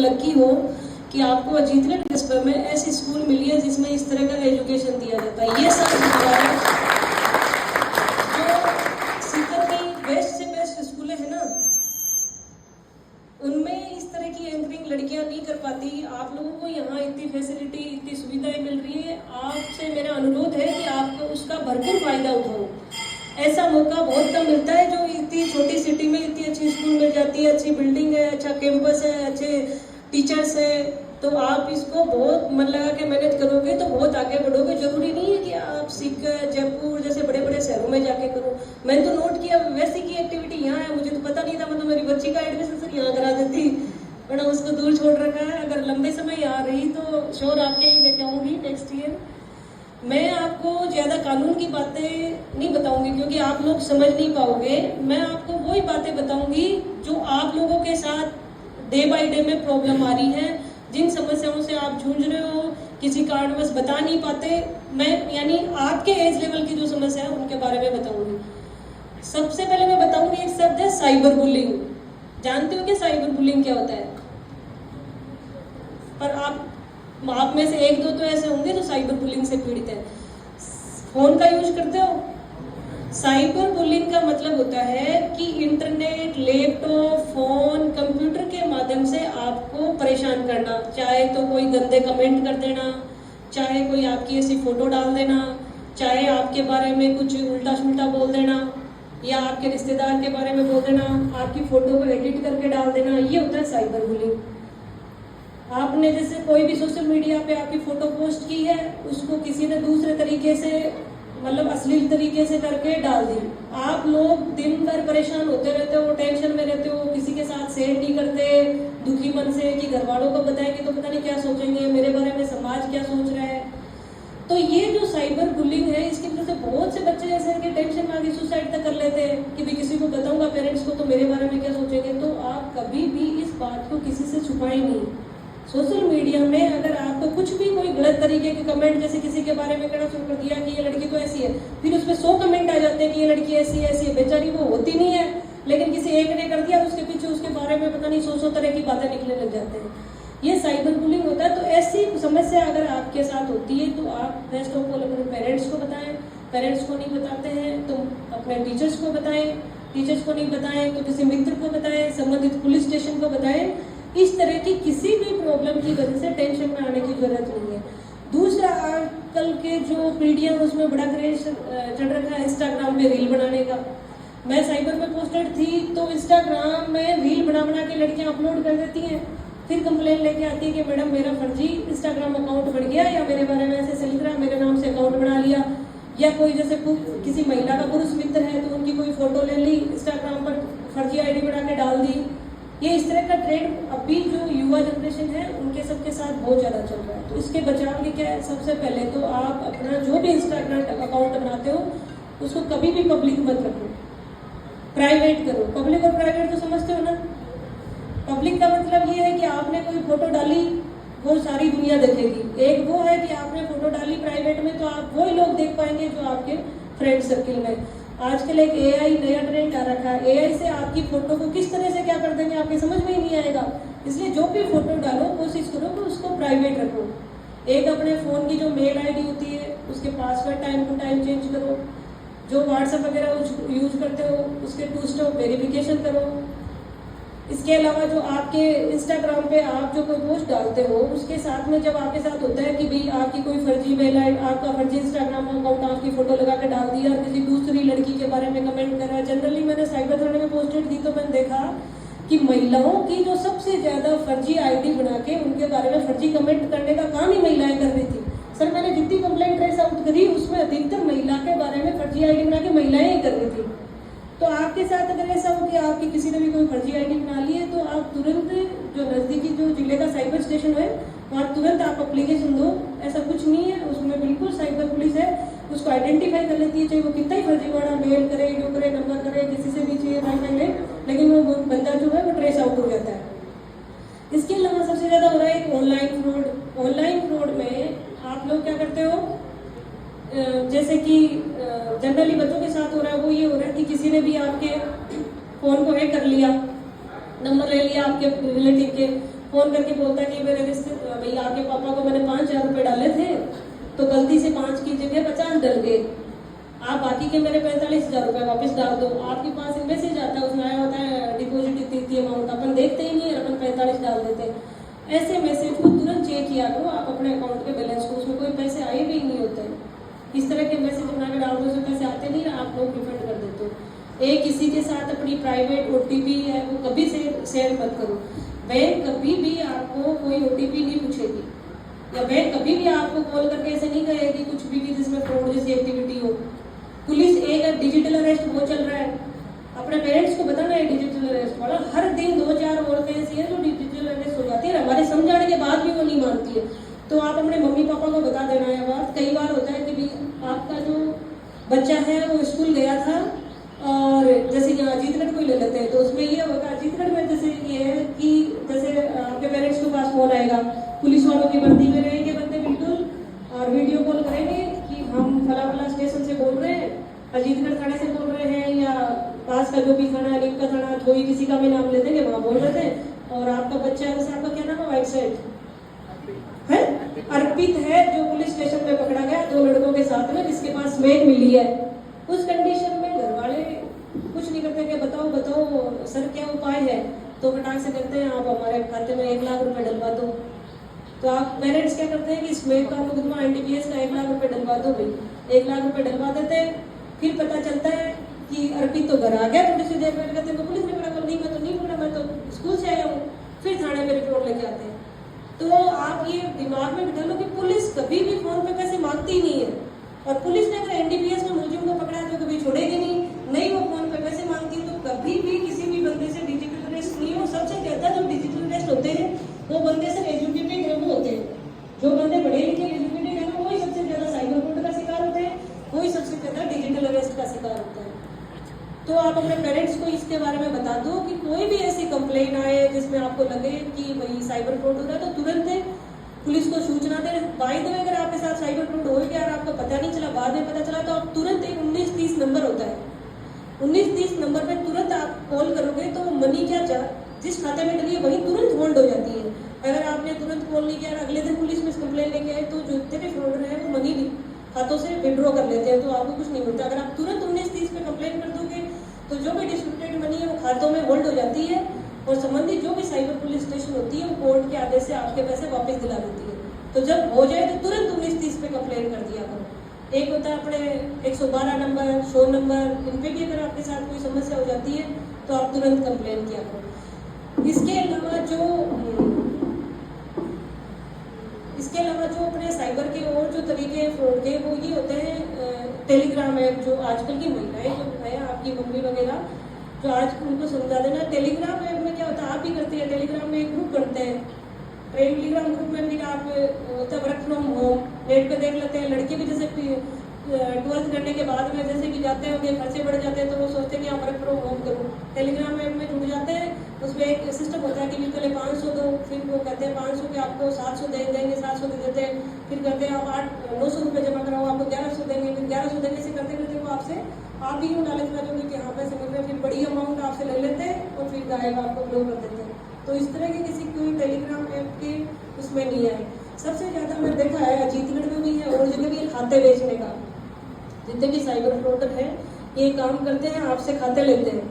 Lucky हो कि आपको जितने डिस्ट्रिक्ट में ऐसी स्कूल मिली है जिसमें इस तरह का एजुकेशन दिया जाता है। ये सब जो सीकर की बेस्ट से बेस्ट स्कूलें हैं ना, उनमें इस तरह की एंकरिंग लड़कियां नहीं कर पाती। आप लोगों को यहाँ इतनी फैसिलिटी, इतनी सुविधाएं मिल रही है। आपसे मेरा अनुरोध है कि आप उसका भरपूर फायदा उठाओ। ऐसा मौका बहुत कम मिलता है जो इतनी छोटी सिटी में इतनी अच्छी स्कूल मिल जाती है, अच्छी बिल्डिंग है, अच्छा कैंपस है, अच्छे टीचर्स है। तो आप इसको बहुत मन लगा के मेहनत करोगे तो बहुत आगे बढ़ोगे। जरूरी नहीं है कि आप सीकर, जयपुर जैसे बड़े बड़े शहरों में जाके करो। मैंने तो नोट किया वैसे की एक्टिविटी यहाँ है, मुझे तो पता नहीं था। मतलब मेरी बच्ची का एडमिशन सर यहाँ करा देती, वरना उसको दूर छोड़ रखा है। अगर लंबे समय यहाँ रही तो श्योर आपके ही लेके आऊँगी नेक्स्ट ईयर। मैं आपको ज़्यादा कानून की बातें नहीं बताऊंगी क्योंकि आप लोग समझ नहीं पाओगे। मैं आपको वही बातें बताऊंगी जो आप लोगों के साथ डे बाय डे में प्रॉब्लम आ रही है, जिन समस्याओं से आप जूझ रहे हो, किसी कारणवश बता नहीं पाते। मैं यानी आपके एज लेवल की जो समस्या है उनके बारे में बताऊंगी। सबसे पहले मैं बताऊंगी एक शब्द है साइबर बुलिंग। जानते हो कि साइबर बुलिंग क्या होता है? पर आप में से एक दो तो ऐसे होंगे जो साइबर बुलिंग से पीड़ित है। फोन का यूज करते हो? साइबर बुलिंग का मतलब होता है कि इंटरनेट, लैपटॉप, फोन, कंप्यूटर के माध्यम से आपको परेशान करना। चाहे तो कोई गंदे कमेंट कर देना, चाहे कोई आपकी ऐसी फोटो डाल देना, चाहे आपके बारे में कुछ उल्टा सुल्टा बोल देना, या आपके रिश्तेदार के बारे में बोल देना, आपकी फोटो को एडिट करके डाल देना। ये होता है साइबर बुलिंग। आपने जैसे कोई भी सोशल मीडिया पे आपकी फोटो पोस्ट की है, उसको किसी ने दूसरे तरीके से, मतलब अश्लील तरीके से करके डाल दी। आप लोग दिन भर परेशान होते रहते हो, टेंशन में रहते हो, किसी के साथ शेयर नहीं करते, दुखी मन से कि घर वालों को बताएंगे तो पता नहीं क्या सोचेंगे, मेरे बारे में समाज क्या सोच रहा है। तो ये जो साइबर बुलिंग है, इसकी वजह से बहुत से बच्चे ऐसे कि टेंशन में आगे सुसाइड तक कर लेते हैं कि भाई किसी को बताऊंगा पेरेंट्स को तो मेरे बारे में क्या सोचेंगे। तो आप कभी भी इस बात को किसी से छुपाएं नहीं। सोशल मीडिया में अगर आपको कुछ भी कोई गलत तरीके के कमेंट, जैसे किसी के बारे में कहना शुरू कर दिया कि ये लड़की तो ऐसी है, फिर उसमें 100 कमेंट आ जाते हैं कि ये लड़की ऐसी है। बेचारी वो होती नहीं है, लेकिन किसी एक ने कर दिया तो उसके पीछे उसके बारे में पता नहीं 100 तरह की बातें निकलने लग जाते हैं। ये साइबर बुलिंग होता है। तो ऐसी समस्या अगर आपके साथ होती है तो आप बेस्ट ऑफ ऑल अपने पेरेंट्स को बताएं। पेरेंट्स को नहीं बताते हैं तो अपने टीचर्स को बताएं। टीचर्स को नहीं बताएं तो किसी मित्र को बताएं, संबंधित पुलिस स्टेशन को बताएं। इस तरह की किसी भी प्रॉब्लम की वजह से टेंशन में आने की जरूरत नहीं है। दूसरा, आजकल के जो पीढ़ियां उसमें बड़ा क्रेज चल रखा है इंस्टाग्राम में रील बनाने का। मैं साइबर में पोस्टेड थी तो इंस्टाग्राम में रील बना के लड़कियां अपलोड कर देती हैं, फिर कंप्लेन लेके आती है कि मैडम मेरा फर्जी इंस्टाग्राम अकाउंट बन गया, या मेरे बारे में ऐसे चल रहा, मेरे नाम से अकाउंट बना लिया। या कोई जैसे किसी महिला का पुरुष मित्र है तो उनकी कोई फोटो ले ली, इंस्टाग्राम पर फर्जी आईडी बना के डाल दी। ये इस तरह का ट्रेंड अभी जो युवा जनरेशन है उनके सबके साथ बहुत ज़्यादा चल रहा है। तो इसके बचाव के क्या है, सबसे पहले तो आप अपना जो भी इंस्टाग्राम अकाउंट बनाते हो उसको कभी भी पब्लिक मत रखो, प्राइवेट करो। पब्लिक और प्राइवेट तो समझते हो ना? पब्लिक का मतलब ये है कि आपने कोई फोटो डाली वो सारी दुनिया देखेगी। एक वो है कि आपने फोटो डाली प्राइवेट में तो आप वही लोग देख पाएंगे जो आपके फ्रेंड सर्किल में। आजकल एक एआई नया ट्रेंड आ रखा है। एआई से आपकी फोटो को किस तरह से क्या कर देंगे आपके समझ में ही नहीं आएगा। इसलिए जो भी फोटो डालो कोशिश करो कि उसको प्राइवेट रखो। एक अपने फ़ोन की जो मेल आईडी होती है उसके password time to time change करो। जो व्हाट्सएप वगैरह यूज करते हो उसके 2 स्टेप वेरिफिकेशन करो। इसके अलावा जो आपके इंस्टाग्राम पे आप जो कोई पोस्ट डालते हो उसके साथ में जब आपके साथ होता है कि भाई आपकी कोई फर्जी मेल आई, आपका फर्जी इंस्टाग्राम अकाउंट आपकी फोटो लगा के डाल दिया और किसी दूसरी लड़की के बारे में कमेंट कर रहा है। जनरली मैंने साइबर थाने में पोस्टेड दी तो मैंने देखा कि महिलाओं की जो सबसे ज्यादा फर्जी आईडी बना के उनके बारे में फर्जी कमेंट करने का काम ही महिलाएं कर रही थी। सर मैंने जितनी कंप्लेंट ट्रेस आउट करी उसमें अधिकतर महिला के बारे में फर्जी आईडी बना के महिलाएं ही कर रही थी। तो आपके साथ अगर ऐसा हो कि आपकी किसी ने भी कोई फर्जी आईडी बना ली है तो आप तुरंत जो नज़दीकी जो जिले का साइबर स्टेशन है वहाँ तुरंत आप एप्लीकेशन दो। ऐसा कुछ नहीं है, उसमें बिल्कुल साइबर पुलिस है, उसको आइडेंटिफाई कर लेती है। चाहे वो कितना ही फर्जीवाड़ा मेल करे, जो करे, नंबर करे, किसी से भी चाहिए भाई ले, लेकिन वो बंदा जो है वो ट्रेस आउट हो जाता है। इसके अलावा सबसे ज़्यादा हो रहा है एक ऑनलाइन फ्रॉड। ऑनलाइन फ्रॉड में आप लोग क्या करते हो, जैसे कि जनरली बच्चों के साथ हो रहा है वो ये हो रहा है कि किसी ने भी आपके फ़ोन को हैक कर लिया, नंबर ले लिया आपके रिलेटिव के, फोन करके बोलता है कि मेरे भैया आपके पापा को मैंने 5,000 रुपए डाले थे तो गलती से 5 की जगह 50 डल गए, आप बाकी के मेरे 45,000 रुपए वापस डाल दो। आपके पास एक मैसेज आता है, उसमें आया होता है डिपॉजिट इतनी अमाउंट, अपन देखते ही नहीं है, अपन 45 डाल देते हैं। ऐसे मैसेज को तुरंत चेक किया करो आप अपने अकाउंट के बैलेंस को, उसमें कोई पैसे आए भी नहीं होते हैं। इस तरह के मैसेज बनाकर डाल दो, उसमें पैसे आते नहीं, आप लोग रिफंड कर देते हो। एक किसी के साथ अपनी प्राइवेट OTP है वो कभी शेयर मत करो। बैंक कभी भी आपको कोई OTP नहीं पूछेगी, या बैंक कभी भी आपको कॉल करके ऐसे नहीं कहेगी कुछ भी कि जिसमें फ्रॉड जैसी एक्टिविटी हो। पुलिस एक डिजिटल अरेस्ट वो चल रहा है, अपने पेरेंट्स को बताना है डिजिटल अरेस्ट वाला। हर दिन 2-4 औरतें ऐसी हैं जो डिजिटल अरेस्ट हो जाती है, हमारे समझाने के बाद भी वो नहीं मानती है। तो आप अपने मम्मी पापा को बता देना है बात। कई बार होता है कि भी आपका जो बच्चा है वो स्कूल गया था, और जैसे यहाँ अजीतगढ़ को ले लेते हैं, तो उसमें ये होगा अजीतगढ़ में जैसे ये है कि जैसे आपके पेरेंट्स के पास फोन आएगा, पुलिस वालों की वर्दी में रहेंगे बंदे बिल्कुल, और वीडियो कॉल करेंगे कि हम फला स्टेशन से बोल रहे हैं, अजीतगढ़ थाने से बोल रहे हैं, या पास का जो भी थाना है, नीम का थाना, कोई किसी का भी नाम ले देंगे, वहाँ बोल रहे थे, और आपका बच्चा है, जैसे आपका क्या नाम है, व्हाइट साइड है, अर्पित है, जो पुलिस स्टेशन में पकड़ा गया 2 लड़कों के साथ में, जिसके पास स्मैक मिली है। उस कंडीशन में घर वाले कुछ नहीं करते कि बताओ सर क्या उपाय है, तो फटाक से कहते हैं आप हमारे खाते में 1 लाख रुपए डलवा दो। तो आप पेरेंट्स क्या करते हैं कि स्मैक का मुकदमा NDPS का 1 लाख रुपए डलवा दो भाई, 1 लाख रुपए डलवा देते हैं। फिर पता चलता है कि अर्पित तो घर आ गया, थोड़ी सी देर में कहते हैं पुलिस ने पकड़ा, मैं तो नहीं पकड़ा, मैं तो स्कूल से आया हूँ। फिर थाने में रिपोर्ट लेके आते हैं। तो आप ये दिमाग में बिठा लो कि पुलिस कभी भी फोन पे पैसे मांगती नहीं है, और पुलिस ने अगर NDPS में मुलजिम को पकड़ा तो कभी छोड़ेगी नहीं वो फोन पे पैसे मांगती। तो कभी भी किसी भी बंदे से डिजिटल अरेस्ट नहीं हो। सबसे ज्यादा जो डिजिटल अरेस्ट होते हैं वो बंदे से एजुकेटेड है वो होते हैं, जो बंदे पढ़े लिखे एजुकेटेड है ना, वही सबसे ज्यादा साइबर फ्रॉड का शिकार होते हैं, वही सबसे ज्यादा डिजिटल अरेस्ट का शिकार होता है। तो आप अपने पेरेंट्स को इसके बारे में बता दो कि कोई भी ऐसी कंप्लेन आए जिसमें आपको लगे कि भाई साइबर फ्रॉड हो रहा है, तो तुरंत पुलिस को सूचना दें। बाय द वे अगर आपके साथ साइबर फ्रॉड हो गया और आपको पता नहीं चला, बाद में पता चला, तो आप तुरंत एक 1930 नंबर होता है, 1930 नंबर पे तुरंत आप कॉल करोगे तो मनी क्या जिस खाते में डली है वही तुरंत होल्ड हो जाती है। अगर आपने तुरंत कॉल नहीं किया और अगले दिन पुलिस में कंप्लेन लेके आए, तो जो जितने भी फ्रॉडर है वो मनी खातों से विड्रॉ कर लेते हैं, तो आपको कुछ नहीं मिलता। अगर आप तुरंत 1930 पे कंप्लेन कर दोगे तो जो भी डिस्ट्रीब्यूटेड मनी है वो खातों में होल्ड हो जाती है, और संबंधित जो भी साइबर पुलिस स्टेशन होती है वो कोर्ट के आदेश से आपके पैसे वापस दिला देती है। तो जब हो जाए तो तुरंत 1930 पे कंप्लेन कर दिया करो। एक होता है अपने 112 नंबर, 100 नंबर, इन पे भी अगर आपके साथ कोई समस्या हो जाती है तो आप तुरंत कंप्लेन किया करो। इसके अलावा जो अपने साइबर के और जो तरीके फ्रॉड के वो ये होते हैं, टेलीग्राम ऐप, जो आजकल की महिलाएं जो है आपकी मम्मी वगैरह, जो आज उनको समझा देना। टेलीग्राम ऐप में क्या होता है, आप ही करते हैं, टेलीग्राम में एक ग्रुप करते हैं, टेलीग्राम ग्रुप में फिर आप वर्क फ्रॉम होम नेट पे देख लेते हैं। लड़के भी जैसे 12th करने के बाद में जैसे कि जाते हैं, उनके खर्चे बढ़ जाते हैं, तो वो सोचते हैं कि आप वर्क फ्रॉम होम करो, टेलीग्राम ऐप में जुड़ जाते हैं। उसमें एक सिस्टम होता है कि पहले 500 दो, फिर वो कहते हैं 500 के आपको 700 देंगे, 700 दे देते हैं, फिर कहते हैं आप 900 रुपये जमा कराओ, आपको 1100 देंगे, फिर 1100 देंगे से करते करते वो आपसे आप ही क्यों डाले जो कि यहाँ पैसे मिल रहे हैं, फिर बड़ी अमाउंट आपसे ले लेते हैं और फिर गायब आपको ब्लॉक कर देते हैं। तो इस तरह के किसी कोई टेलीग्राम ऐप के उसमें नहीं आए। सबसे ज़्यादा मैंने देखा है अजीतगढ़ में भी है और जगह भी खाते बेचने का, जितने भी साइबर फ्रॉडर हैं ये काम करते हैं, आपसे खाते लेते हैं,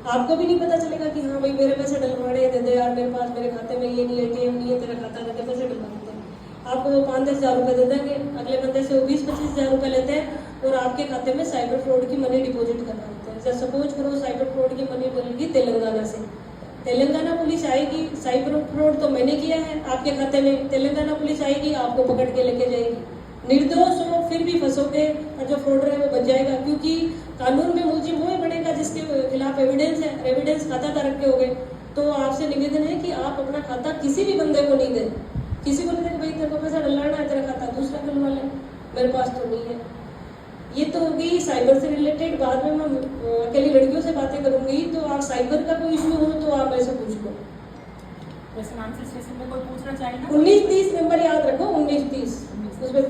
आपको भी नहीं पता चलेगा कि हाँ भाई मेरे पैसे डलवाने दे दे यार, मेरे पास मेरे खाते में ये नहीं है, ATM नहीं है, तेरा खाता देते पैसे डलवा देते हैं। आपको वो 5-10 हज़ार रुपये दे देंगे, अगले बंदे से वो 20-25 हज़ार रुपये लेते हैं और आपके खाते में साइबर फ्रॉड की मनी डिपॉजिट करना होता है। जैसे सपोज करो साइबर फ्रॉड की मनी डलेगी तेलंगाना से, तेलंगाना पुलिस आएगी, साइबर फ्रॉड तो मैंने किया है आपके खाते में, तेलंगाना पुलिस आएगी आपको पकड़ के लेके जाएगी, निर्दोष हो फिर भी फंसोगे और जो फ्रॉडर है वो बच जाएगा, क्योंकि कानून में मुलजिम वो ही बनेगा जिसके खिलाफ एविडेंस है, एविडेंस खाता धारक के हो गए। तो आपसे निवेदन है कि आप अपना खाता किसी भी बंदे को नहीं दें, किसी को नहीं दें भाई तेरे को पैसा डलवाना है, तेरा खाता दूसरा डलवा ले, मेरे पास तो नहीं है। ये तो होगी साइबर से रिलेटेड। बाद में मैं अकेली लड़कियों से बातें करूंगी, तो आप साइबर का कोई इशू हो तो आप ऐसे पूछ लो। वैसे नाम से स्टेशन में कोई पूछना चाहिए ना, 1930 नंबर याद रखो, 1930 उसमें